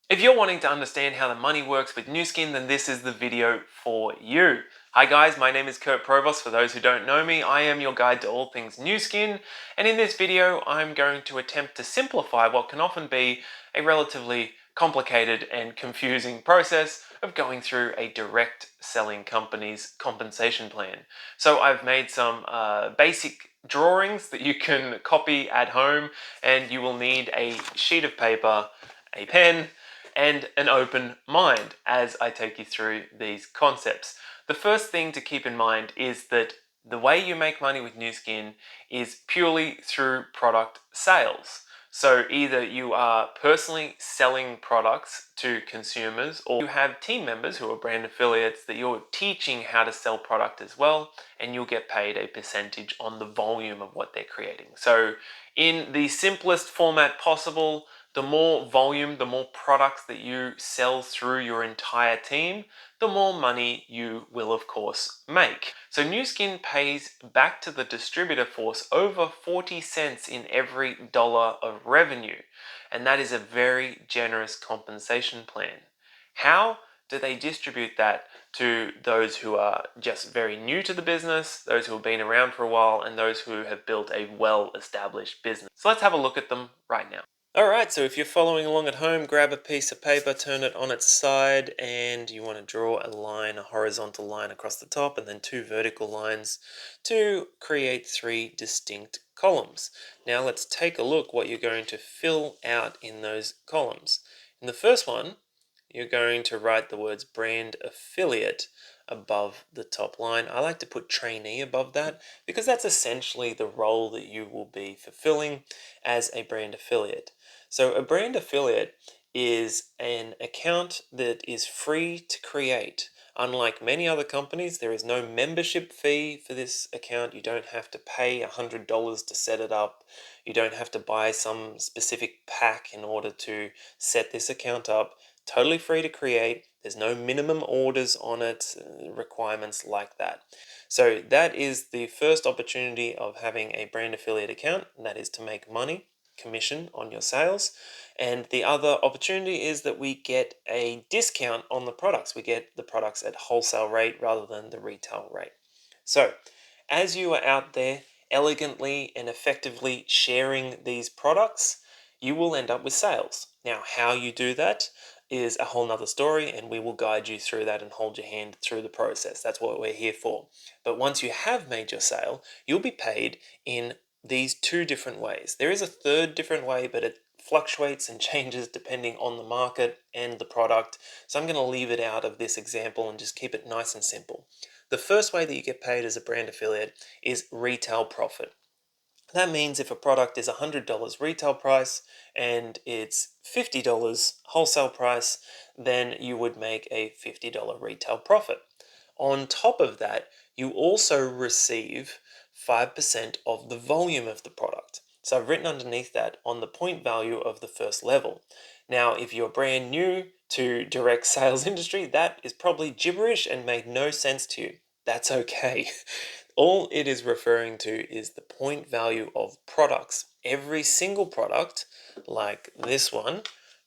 If you're wanting to understand how the money works with Nu Skin, then this is the video for you. Hi guys, my name is Kurt Provost. For those who don't know me, I am your guide to all things Nu Skin, and in this video I'm going to attempt to simplify what can often be a relatively complicated and confusing process of going through a direct selling company's compensation plan. So I've made some basic drawings that you can copy at home, and you will need a sheet of paper, a pen, and an open mind as I take you through these concepts. The first thing to keep in mind is that the way you make money with Nu Skin is purely through product sales. So either you are personally selling products to consumers, or you have team members who are brand affiliates that you're teaching how to sell product as well, and you'll get paid a percentage on the volume of what they're creating. So in the simplest format possible, the more volume, the more products that you sell through your entire team, the more money you will of course make. So Nu Skin pays back to the distributor force over 40 cents in every dollar of revenue, and that is a very generous compensation plan. How do they distribute that to those who are just very new to the business, those who have been around for a while, and those who have built a well-established business? So let's have a look at them right now. Alright, so if you're following along at home, grab a piece of paper, turn it on its side, and you want to draw a line, a horizontal line across the top, and then two vertical lines to create three distinct columns. Now let's take a look what you're going to fill out in those columns. In the first one, you're going to write the words brand affiliate above the top line. I like to put trainee above that because that's essentially the role that you will be fulfilling as a brand affiliate. So a brand affiliate is an account that is free to create. Unlike many other companies, there is no membership fee for this account. You don't have to pay $100 to set it up. You don't have to buy some specific pack in order to set this account up. Totally free to create. There's no minimum orders on it, requirements like that. So that is the first opportunity of having a brand affiliate account, and that is to make money, commission on your sales. And the other opportunity is that we get a discount on the products. We get the products at wholesale rate rather than the retail rate. So as you are out there elegantly and effectively sharing these products, you will end up with sales. Now, how you do that is a whole nother story, and we will guide you through that and hold your hand through the process. That's what we're here for. But once you have made your sale, you'll be paid in these two different ways. There is a third different way, but it fluctuates and changes depending on the market and the product. So I'm going to leave it out of this example and just keep it nice and simple. The first way that you get paid as a brand affiliate is retail profit. That means if a product is $100 retail price and it's $50 wholesale price, then you would make a $50 retail profit. On top of that, you also receive 5% of the volume of the product. So I've written underneath that on the point value of the first level. Now, if you're brand new to direct sales industry, that is probably gibberish and made no sense to you. That's okay. All it is referring to is the point value of products. Every single product, like this one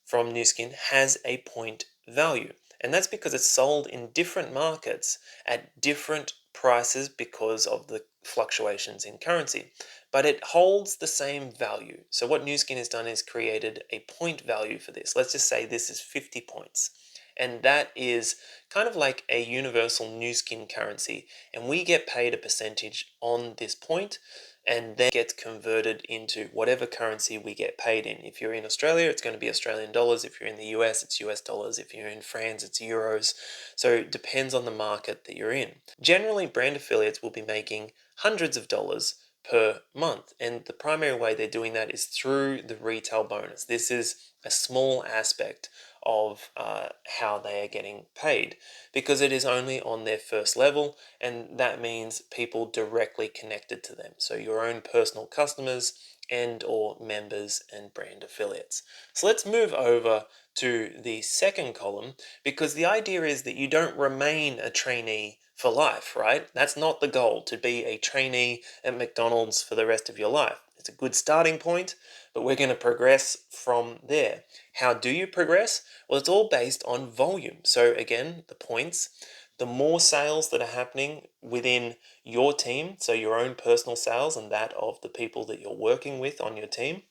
from Nu Skin, has a point value. And that's because it's sold in different markets at different prices because of the fluctuations in currency. But it holds the same value. So what Nu Skin has done is created a point value for this. Let's just say this is 50 points. And that is kind of like a universal Nu Skin currency. And we get paid a percentage on this point, and then gets converted into whatever currency we get paid in. If you're in Australia, it's going to be Australian dollars. If you're in the US, it's US dollars. If you're in France, it's euros. So it depends on the market that you're in. Generally, brand affiliates will be making hundreds of dollars per month, and the primary way they're doing that is through the retail bonus. This is a small aspect of how they are getting paid because it is only on their first level, and that means people directly connected to them, so your own personal customers and or members and brand affiliates. So let's move over to the second column, because the idea is that you don't remain a trainee for life, right? That's not the goal, to be a trainee at McDonald's for the rest of your life. It's a good starting point, but we're going to progress from there. How do you progress? Well, it's all based on volume. So again, the points, the more sales that are happening within your team, so your own personal sales and that of the people that you're working with on your team,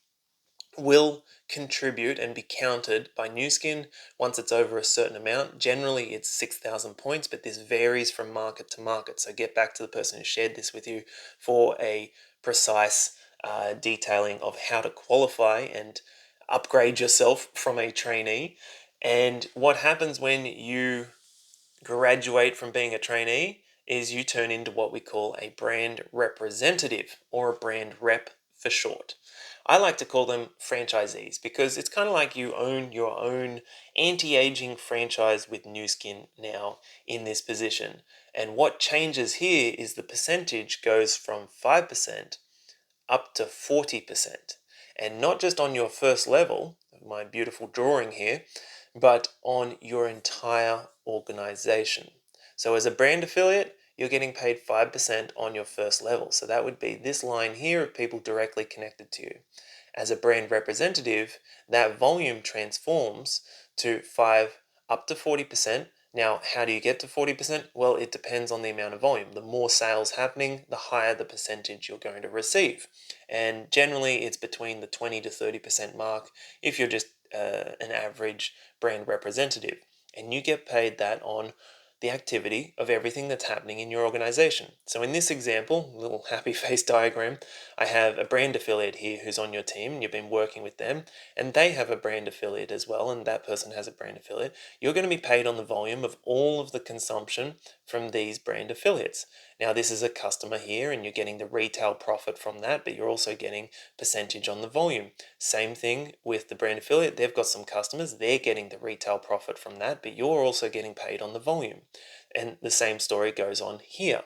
will contribute and be counted by Nu Skin once it's over a certain amount. Generally, it's 6,000 points, but this varies from market to market. So get back to the person who shared this with you for a precise detailing of how to qualify and upgrade yourself from a trainee. And what happens when you graduate from being a trainee is you turn into what we call a brand representative, or a brand rep for short. I like to call them franchisees because it's kind of like you own your own anti-aging franchise with Nu Skin now in this position. And what changes here is the percentage goes from 5% up to 40%. And not just on your first level, my beautiful drawing here, but on your entire organization. So as a brand affiliate, you're getting paid 5% on your first level. So that would be this line here of people directly connected to you. As a brand representative, that volume transforms to 5 up to 40%. Now, how do you get to 40%? Well, it depends on the amount of volume. The more sales happening, the higher the percentage you're going to receive. And generally, it's between the 20 to 30% mark if you're just an average brand representative. And you get paid that on the activity of everything that's happening in your organization. So in this example, little happy face diagram, I have a brand affiliate here who's on your team, and you've been working with them, and they have a brand affiliate as well, and that person has a brand affiliate. You're going to be paid on the volume of all of the consumption from these brand affiliates. Now, this is a customer here, and you're getting the retail profit from that, but you're also getting percentage on the volume. Same thing with the brand affiliate. They've got some customers, they're getting the retail profit from that, but you're also getting paid on the volume. And the same story goes on here.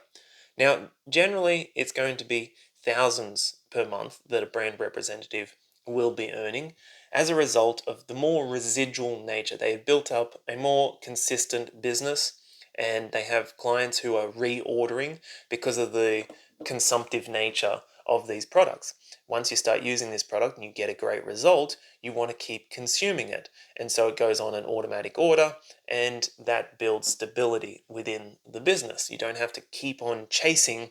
Now, generally, it's going to be thousands per month that a brand representative will be earning as a result of the more residual nature. They've built up a more consistent business, and they have clients who are reordering because of the consumptive nature of these products. Once you start using this product and you get a great result, you want to keep consuming it. And so it goes on an automatic order, and that builds stability within the business. You don't have to keep on chasing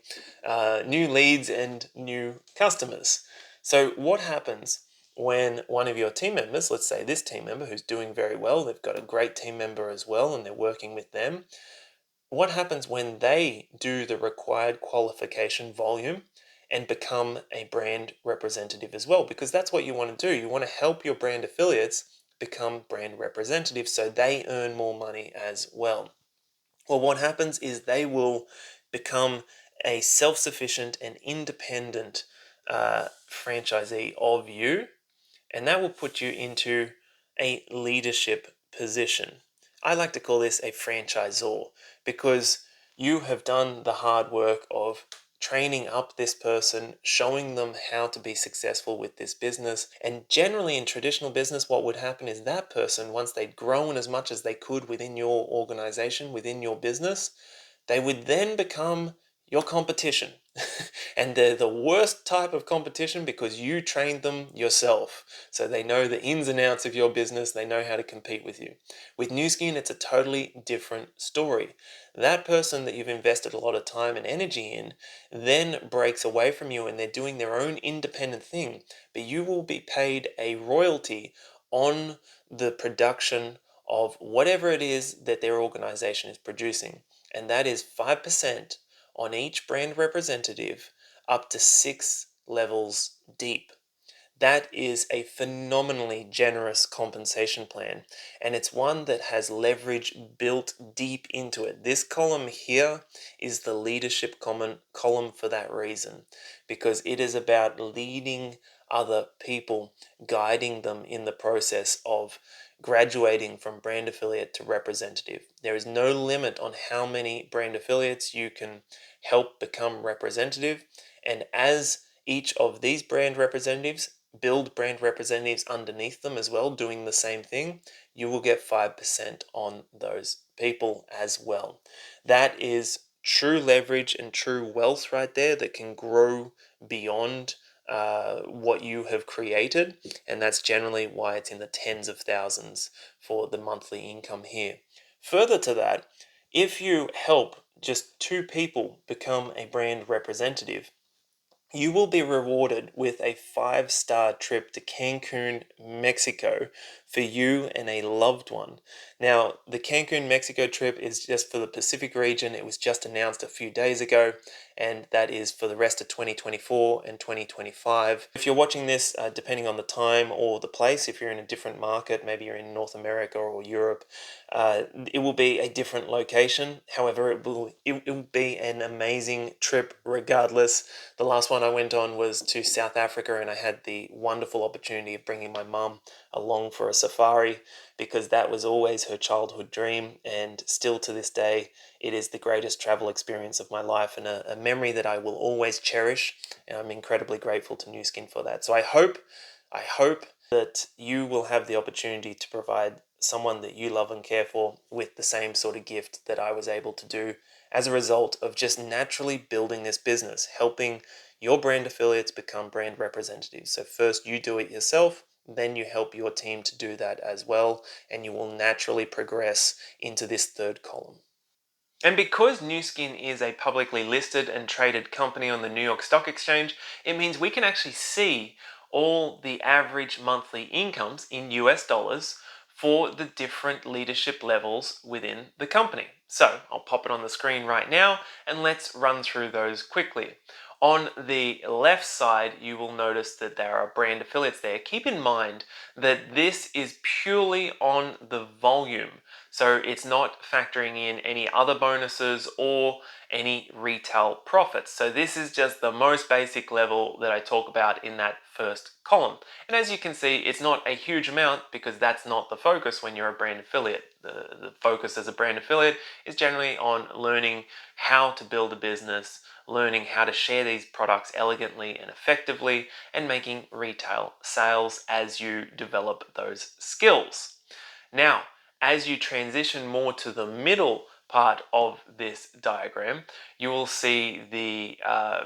new leads and new customers. So what happens when one of your team members, let's say this team member who's doing very well, they've got a great team member as well and they're working with them, what happens when they do the required qualification volume and become a brand representative as well? Because that's what you want to do. You want to help your brand affiliates become brand representatives so they earn more money as well. Well, what happens is they will become a self-sufficient and independent franchisee of you, and that will put you into a leadership position. I like to call this a franchisor because you have done the hard work of training up this person, showing them how to be successful with this business. And generally in traditional business, what would happen is that person, once they'd grown as much as they could within your organization, within your business, they would then become your competition. And they're the worst type of competition because you trained them yourself. So they know the ins and outs of your business. They know how to compete with you. With Nu Skin, it's a totally different story. That person that you've invested a lot of time and energy in then breaks away from you and they're doing their own independent thing. But you will be paid a royalty on the production of whatever it is that their organization is producing. And that is 5% on each brand representative up to 6 levels deep. That is a phenomenally generous compensation plan, and it's one that has leverage built deep into it. This column here is the leadership column for that reason, because it is about leading other people, guiding them in the process of graduating from brand affiliate to representative. There is no limit on how many brand affiliates you can help become representative, and as each of these brand representatives build brand representatives underneath them as well, doing the same thing, you will get 5% on those people as well. That is true leverage and true wealth right there that can grow beyond what you have created, and that's generally why it's in the tens of thousands for the monthly income here. Further to that, if you help just two people become a brand representative, you will be rewarded with a 5-star trip to Cancun, Mexico for you and a loved one. Now, the Cancun, Mexico trip is just for the Pacific region. It was just announced a few days ago, and that is for the rest of 2024 and 2025. If you're watching this, depending on the time or the place, if you're in a different market, maybe you're in North America or Europe, it will be a different location. However, it will be an amazing trip regardless. The last one I went on was to South Africa, and I had the wonderful opportunity of bringing my mum along for a safari because that was always her childhood dream, and still to this day, it is the greatest travel experience of my life and a memory that I will always cherish. And I'm incredibly grateful to Nu Skin for that. So I hope that you will have the opportunity to provide someone that you love and care for with the same sort of gift that I was able to do as a result of just naturally building this business, helping your brand affiliates become brand representatives. So first you do it yourself, then you help your team to do that as well, and you will naturally progress into this third column. And because Nu Skin is a publicly listed and traded company on the New York Stock Exchange, it means we can actually see all the average monthly incomes in US dollars for the different leadership levels within the company. So I'll pop it on the screen right now and let's run through those quickly. On the left side, you will notice that there are brand affiliates there. Keep in mind that this is purely on the volume. So it's not factoring in any other bonuses or any retail profits. So this is just the most basic level that I talk about in that first column. And as you can see, it's not a huge amount because that's not the focus when you're a brand affiliate. The focus as a brand affiliate is generally on learning how to build a business, learning how to share these products elegantly and effectively, and making retail sales as you develop those skills. Now, as you transition more to the middle part of this diagram, you will see the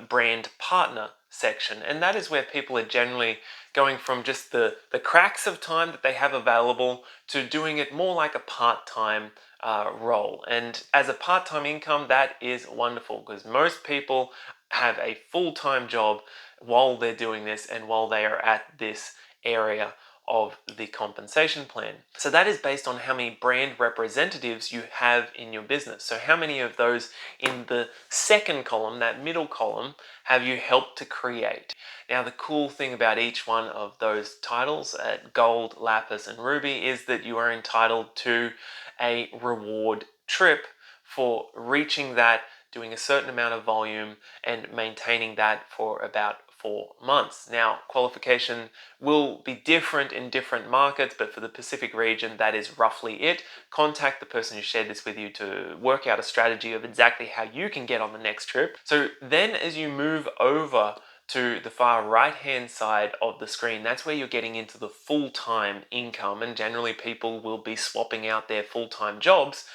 brand partner section, and that is where people are generally going from just the cracks of time that they have available to doing it more like a part-time role. And as a part-time income, that is wonderful because most people have a full-time job while they're doing this and while they are at this area of the compensation plan. So that is based on how many brand representatives you have in your business. So how many of those in the second column, that middle column, have you helped to create? Now the cool thing about each one of those titles at gold, lapis, and ruby is that you are entitled to a reward trip for reaching that, doing a certain amount of volume, and maintaining that for about 4 months. Now, qualification will be different in different markets, but for the Pacific region, that is roughly it. Contact the person who shared this with you to work out a strategy of exactly how you can get on the next trip. So then as you move over to the far right hand side of the screen, that's where you're getting into the full-time income, and generally people will be swapping out their full-time jobs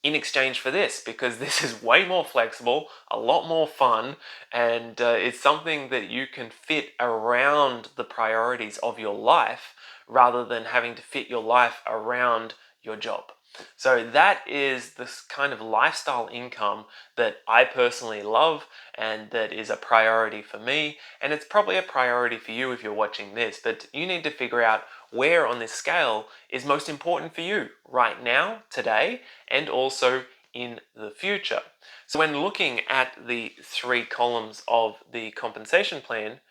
in exchange for this because this is way more flexible, a lot more fun, and it's something that you can fit around the priorities of your life rather than having to fit your life around your job. So that is this kind of lifestyle income that I personally love and that is a priority for me, and it's probably a priority for you if you're watching this, but you need to figure out where on this scale is most important for you right now, today, and also in the future. So when looking at the 3 columns of the compensation plan,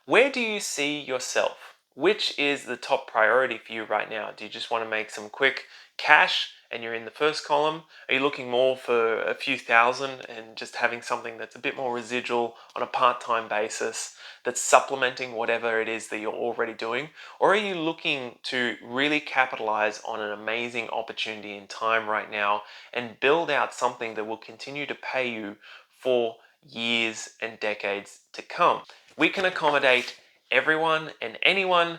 where do you see yourself? Which is the top priority for you right now? Do you just want to make some quick cash and you're in the first column? Are you looking more for a few thousand and just having something that's a bit more residual on a part-time basis that's supplementing whatever it is that you're already doing? Or are you looking to really capitalize on an amazing opportunity in time right now and build out something that will continue to pay you for years and decades to come? We can accommodate everyone and anyone,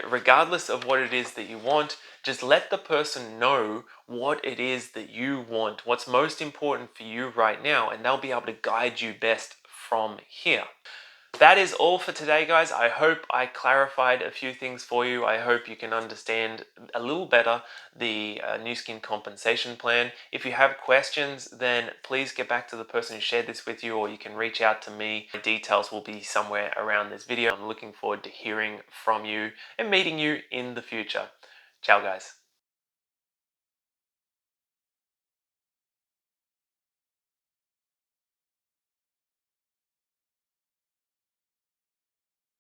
regardless of what it is that you want. Just let the person know what it is that you want, what's most important for you right now, and they'll be able to guide you best from here. That is all for today, guys. I hope I clarified a few things for you. I hope you can understand a little better the new skin compensation plan. If you have questions, then please get back to the person who shared this with you, or you can reach out to me. My details will be somewhere around this video. I'm looking forward to hearing from you and meeting you in the future. Ciao, guys.